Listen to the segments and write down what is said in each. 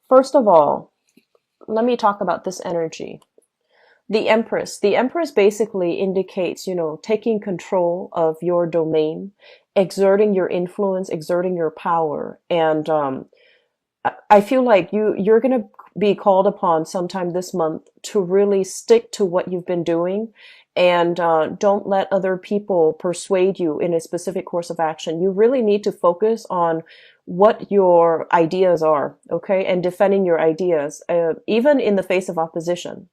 First of all, let me talk about this energy. The Empress. The Empress basically indicates, taking control of your domain, exerting your influence, exerting your power. And I feel like you're going to be called upon sometime this month to really stick to what you've been doing, and don't let other people persuade you in a specific course of action. You really need to focus on what your ideas are, okay, and defending your ideas, even in the face of opposition.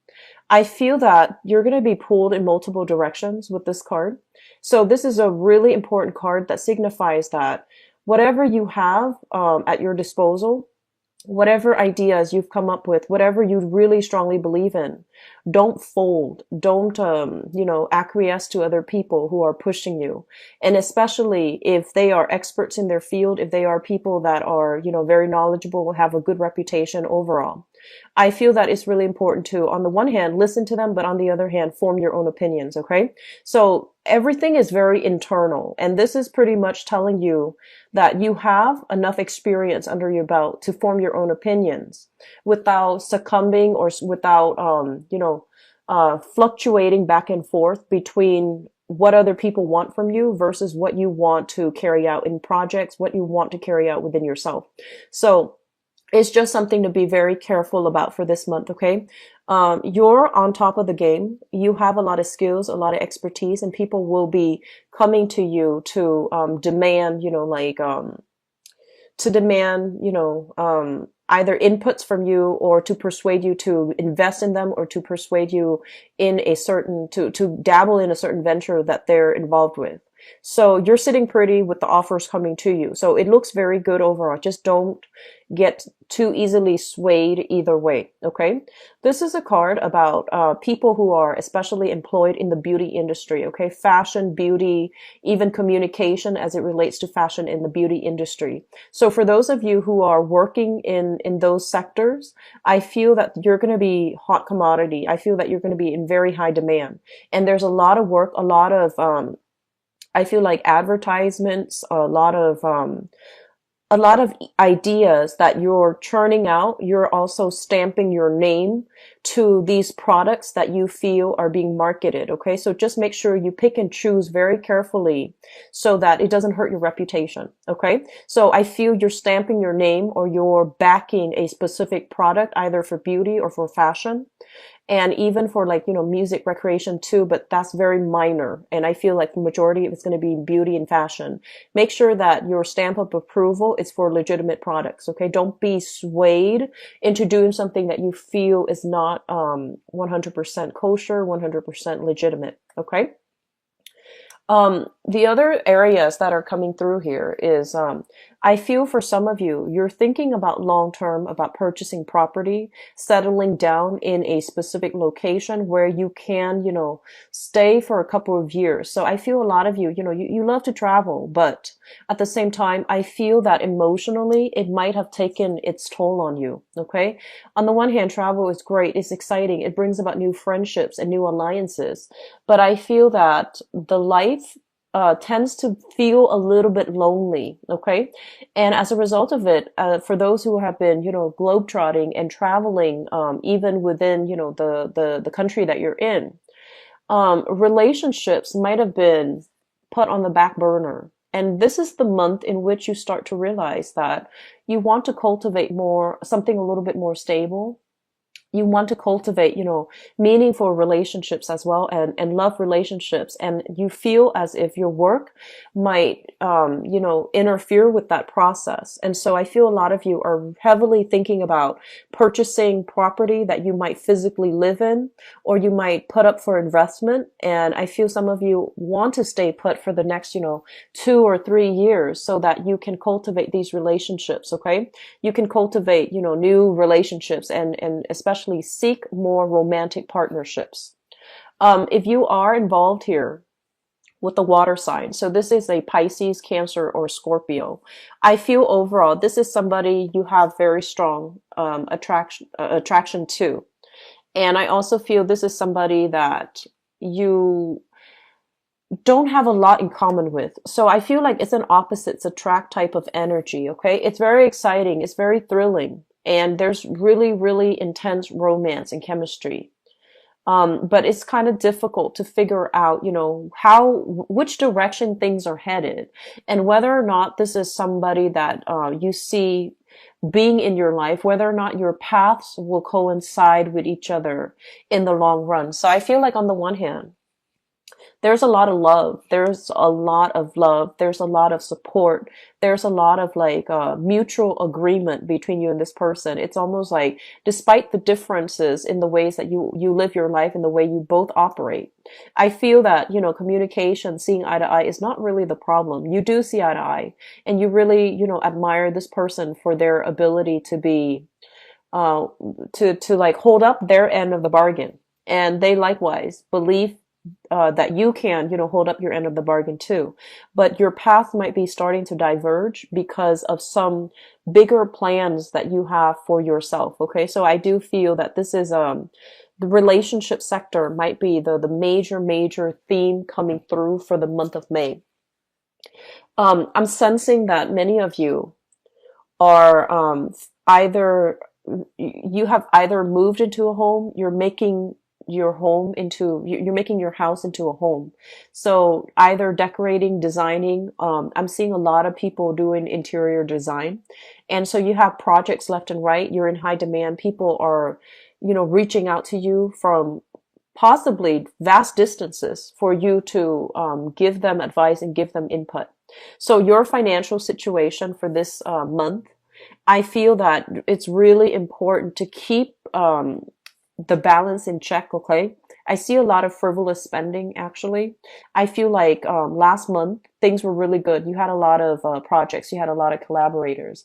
I feel that you're going to be pulled in multiple directions with this card. So this is a really important card that signifies that whatever you have at your disposal, whatever ideas you've come up with, whatever you really strongly believe in, don't fold. Don't, acquiesce to other people who are pushing you. And especially if they are experts in their field, if they are people that are, very knowledgeable, have a good reputation overall. I feel that it's really important to, on the one hand, listen to them, but on the other hand, form your own opinions. Okay. So everything is very internal. And this is pretty much telling you that you have enough experience under your belt to form your own opinions without succumbing or without, fluctuating back and forth between what other people want from you versus what you want to carry out in projects, what you want to carry out within yourself. So it's just something to be very careful about for this month, okay? You're on top of the game. You have a lot of skills, a lot of expertise, and people will be coming to you to demand, to demand, either inputs from you or to persuade you to invest in them or to persuade you in a certain, to dabble in a certain venture that they're involved with. So you're sitting pretty with the offers coming to you. So it looks very good overall. Just don't get too easily swayed either way. Okay. This is a card about people who are especially employed in the beauty industry. Okay. Fashion, beauty, even communication as it relates to fashion in the beauty industry. So for those of you who are working in those sectors, I feel that you're going to be hot commodity. I feel that you're going to be in very high demand. And there's a lot of work, a lot of, I feel like advertisements, a lot of ideas that you're churning out. You're also stamping your name to these products that you feel are being marketed. Okay. So just make sure you pick and choose very carefully so that it doesn't hurt your reputation. Okay. So I feel you're stamping your name or you're backing a specific product either for beauty or for fashion. And even for music recreation too, but that's very minor. And I feel like the majority of it's going to be beauty and fashion. Make sure that your stamp of approval is for legitimate products. Okay. Don't be swayed into doing something that you feel is not, 100% kosher, 100% legitimate. Okay. The other areas that are coming through here is, I feel for some of you, you're thinking about long term, about purchasing property, settling down in a specific location where you can, stay for a couple of years. So I feel a lot of you, you love to travel, but at the same time, I feel that emotionally it might have taken its toll on you. Okay. On the one hand, travel is great. It's exciting. It brings about new friendships and new alliances. But I feel that the life tends to feel a little bit lonely, okay? And as a result of it, for those who have been, globetrotting and traveling, even within, the country that you're in, relationships might have been put on the back burner. And this is the month in which you start to realize that you want to cultivate something a little bit more stable. You want to cultivate, meaningful relationships as well, and love relationships. And you feel as if your work might, interfere with that process. And so I feel a lot of you are heavily thinking about purchasing property that you might physically live in, or you might put up for investment. And I feel some of you want to stay put for the next, 2 or 3 years so that you can cultivate these relationships. Okay. You can cultivate, new relationships and especially seek more romantic partnerships. If you are involved here with the water sign, so this is a Pisces, Cancer, or Scorpio, I feel overall this is somebody you have very strong attraction to. And I also feel this is somebody that you don't have a lot in common with. So I feel like it's an opposites attract type of energy. Okay. It's very exciting. It's very thrilling. and there's really, really intense romance and chemistry. But it's kind of difficult to figure out, which direction things are headed, and whether or not this is somebody that you see being in your life, whether or not your paths will coincide with each other in the long run. So I feel like on the one hand, there's a lot of love. There's a lot of love. There's a lot of support. There's a lot of like mutual agreement between you and this person. It's almost like, despite the differences in the ways that you live your life and the way you both operate, I feel that, communication, seeing eye to eye is not really the problem. You do see eye to eye, and you really, admire this person for their ability to be, uh, to like hold up their end of the bargain. And they likewise believe that you can, hold up your end of the bargain too. But your path might be starting to diverge because of some bigger plans that you have for yourself. Okay. So I do feel that this is, the relationship sector might be the major theme coming through for the month of May. I'm sensing that many of you are, either, you have either moved into a home, you're making you're making your house into a home. So either decorating, designing, I'm seeing a lot of people doing interior design. And so you have projects left and right. You're in high demand. People are, reaching out to you from possibly vast distances for you to give them advice and give them input. So your financial situation for this month, I feel that it's really important to keep the balance in check. Okay. I see a lot of frivolous spending actually. I feel like last month things were really good. You had a lot of projects, you had a lot of collaborators.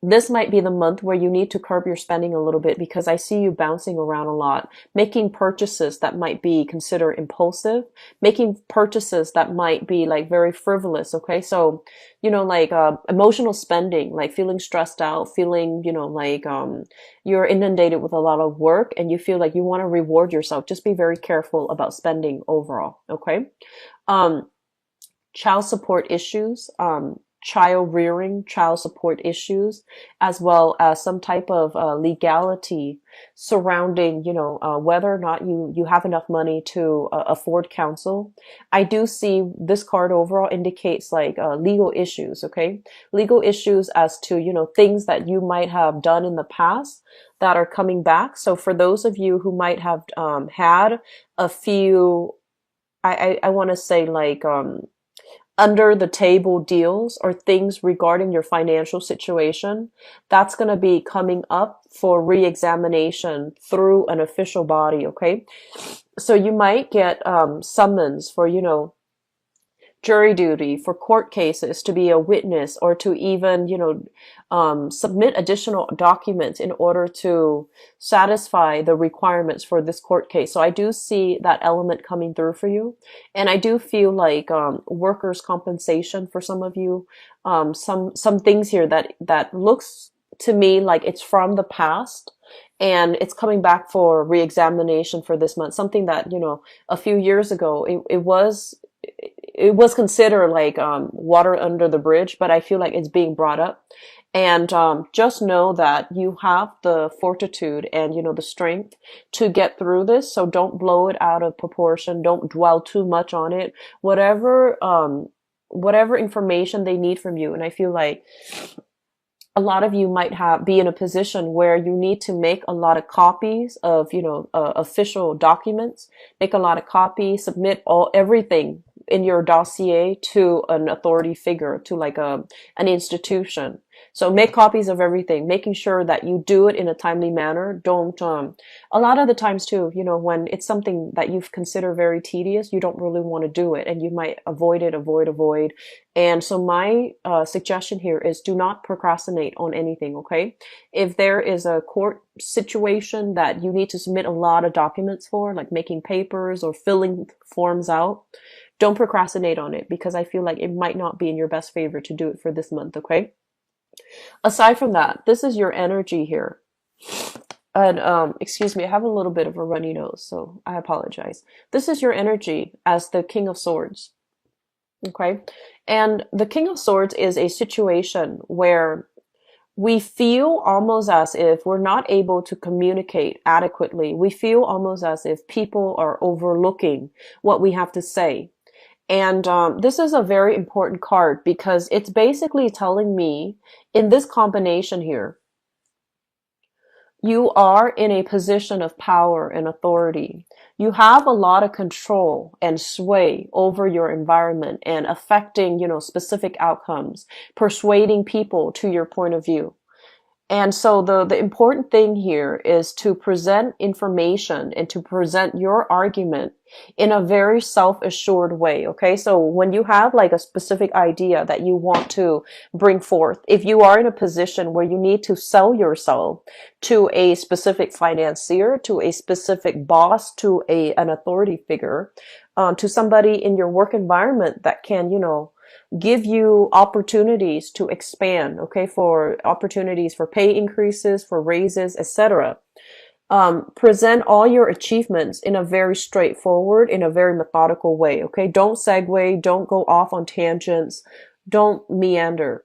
This might be the month where you need to curb your spending a little bit, because I see you bouncing around a lot, making purchases that might be considered impulsive, making purchases that might be like very frivolous. Okay. So, like, emotional spending, like feeling stressed out, feeling, like, you're inundated with a lot of work and you feel like you want to reward yourself. Just be very careful about spending overall. Okay. Um, Child support issues, child rearing, child support issues, as well as some type of legality surrounding, whether or not you have enough money to afford counsel. I do see this card overall indicates like legal issues. Okay, legal issues as to, things that you might have done in the past that are coming back. So for those of you who might have had a few, I want to say like under the table deals or things regarding your financial situation, that's going to be coming up for re-examination through an official body. Okay. So you might get summons for, jury duty, for court cases, to be a witness, or to even, submit additional documents in order to satisfy the requirements for this court case. So I do see that element coming through for you. And I do feel like workers' compensation for some of you, some things here that looks to me like it's from the past, and it's coming back for re-examination for this month. Something that, a few years ago, it was considered like water under the bridge, but I feel like it's being brought up. And just know that you have the fortitude and, the strength to get through this. So don't blow it out of proportion. Don't dwell too much on it. Whatever information they need from you. And I feel like a lot of you might be in a position where you need to make a lot of copies of, official documents, make a lot of copies, submit everything in your dossier to an authority figure, to like an institution. So make copies of everything, making sure that you do it in a timely manner. Don't, a lot of the times too, when it's something that you've considered very tedious, you don't really want to do it, and you might avoid. And so my suggestion here is, do not procrastinate on anything. Okay. If there is a court situation that you need to submit a lot of documents for, like making papers or filling forms out, don't procrastinate on it, because I feel like it might not be in your best favor to do it for this month. Okay. Aside from that, this is your energy here. And excuse me, I have a little bit of a runny nose, so I apologize. This is your energy as the King of Swords. Okay. And the King of Swords is a situation where we feel almost as if we're not able to communicate adequately. We feel almost as if people are overlooking what we have to say. And this is a very important card because it's basically telling me in this combination here, you are in a position of power and authority. You have a lot of control and sway over your environment and affecting, specific outcomes, persuading people to your point of view. And so the important thing here is to present information and to present your argument in a very self-assured way. Okay. So when you have like a specific idea that you want to bring forth, if you are in a position where you need to sell yourself to a specific financier, to a specific boss, to an authority figure, to somebody in your work environment that can, give you opportunities to expand, okay, for opportunities for pay increases, for raises, etc. Present all your achievements in a very straightforward, in a very methodical way, okay? Don't segue, don't go off on tangents, don't meander.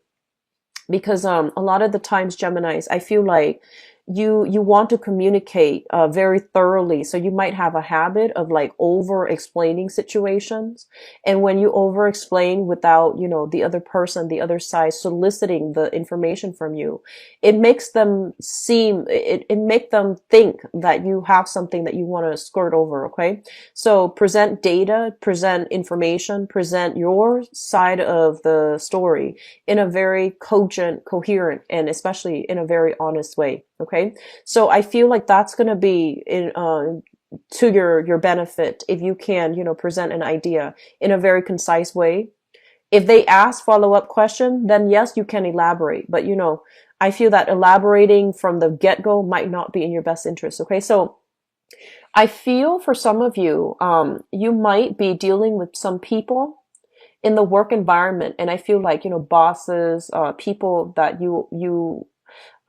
Because a lot of the times, Geminis, I feel like you want to communicate very thoroughly, so you might have a habit of like over explaining situations, and when you over explain without the other person, the other side soliciting the information from you, it makes them it make them think that you have something that you want to skirt over. Okay, so present data, present information, present your side of the story in a very cogent, coherent, and especially in a very honest way. Okay. So I feel like that's going to be to your benefit if you can, present an idea in a very concise way. If they ask follow-up question, then yes, you can elaborate. But, I feel that elaborating from the get-go might not be in your best interest. Okay. So I feel for some of you, you might be dealing with some people in the work environment. And I feel like, bosses, people that you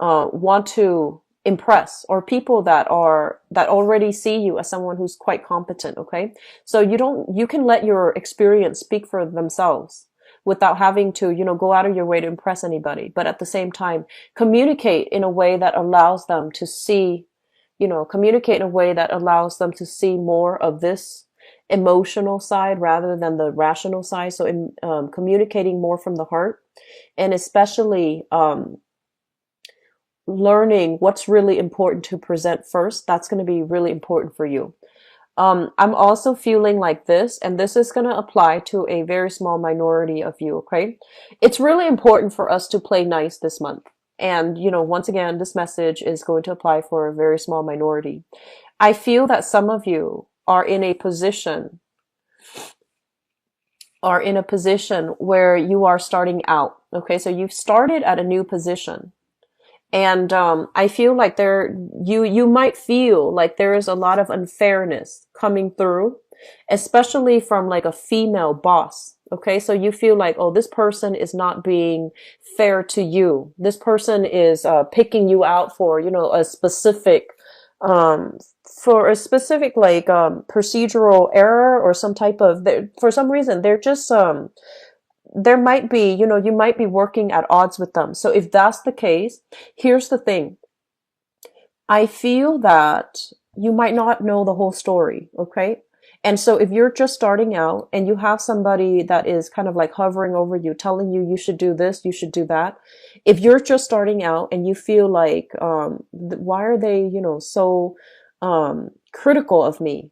want to impress, or people that already see you as someone who's quite competent. Okay. So you can let your experience speak for themselves without having to, go out of your way to impress anybody. But at the same time, communicate in a way that allows them to see, communicate in a way that allows them to see more of this emotional side rather than the rational side. So in communicating more from the heart, and especially learning what's really important to present first, that's going to be really important for you. I'm also feeling like this, and this is going to apply to a very small minority of you, okay? It's really important for us to play nice this month. And, once again, this message is going to apply for a very small minority. I feel that some of you are in a position where you are starting out, okay? So you've started at a new position. And I feel like you might feel like there is a lot of unfairness coming through, especially from like a female boss. Okay, so you feel like, oh, this person is not being fair to you. This person is picking you out for a specific like procedural error or some type of. For some reason they're just there might be, you might be working at odds with them. So if that's the case, here's the thing. I feel that you might not know the whole story, okay? And so if you're just starting out and you have somebody that is kind of like hovering over you, telling you should do this, you should do that. If you're just starting out and you feel like, why are they, so critical of me?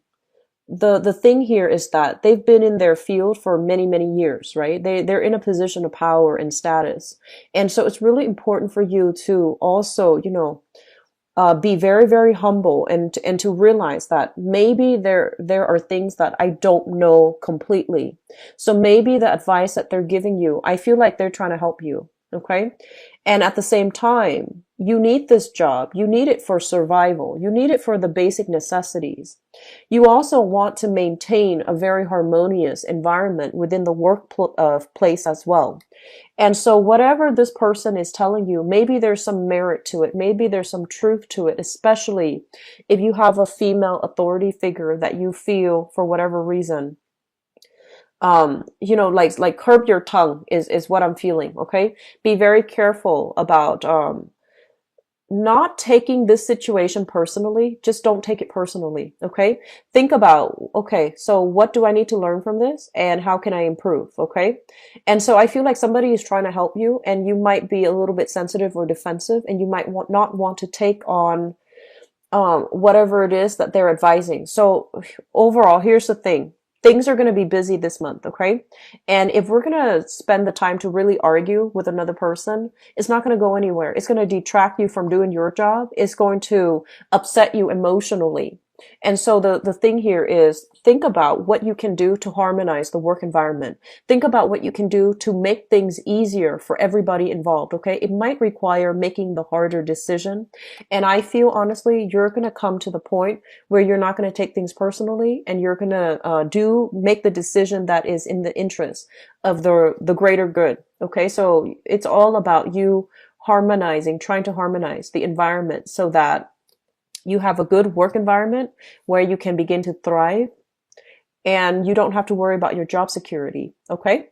The thing here is that they've been in their field for many, many years, right? They're in a position of power and status. And so it's really important for you to also, be very, very humble and to realize that maybe there are things that I don't know completely. So maybe the advice that they're giving you, I feel like they're trying to help you. Okay. And at the same time, you need this job. You need it for survival. You need it for the basic necessities. You also want to maintain a very harmonious environment within the workplace as well. And so whatever this person is telling you, maybe there's some merit to it. Maybe there's some truth to it, especially if you have a female authority figure that you feel for whatever reason like curb your tongue is what I'm feeling. Okay. Be very careful about, not taking this situation personally. Just don't take it personally. Okay. Think about, okay, so what do I need to learn from this and how can I improve? Okay. And so I feel like somebody is trying to help you and you might be a little bit sensitive or defensive and you might not want to take on whatever it is that they're advising. So overall, here's the thing. Things are going to be busy this month, okay? And if we're going to spend the time to really argue with another person, it's not going to go anywhere. It's going to detract you from doing your job. It's going to upset you emotionally. And so the thing here is think about what you can do to harmonize the work environment. Think about what you can do to make things easier for everybody involved, okay? It might require making the harder decision. And I feel honestly, you're going to come to the point where you're not going to take things personally and you're going to make the decision that is in the interest of the greater good. Okay. So it's all about you harmonizing, trying to harmonize the environment so that you have a good work environment where you can begin to thrive and you don't have to worry about your job security. Okay.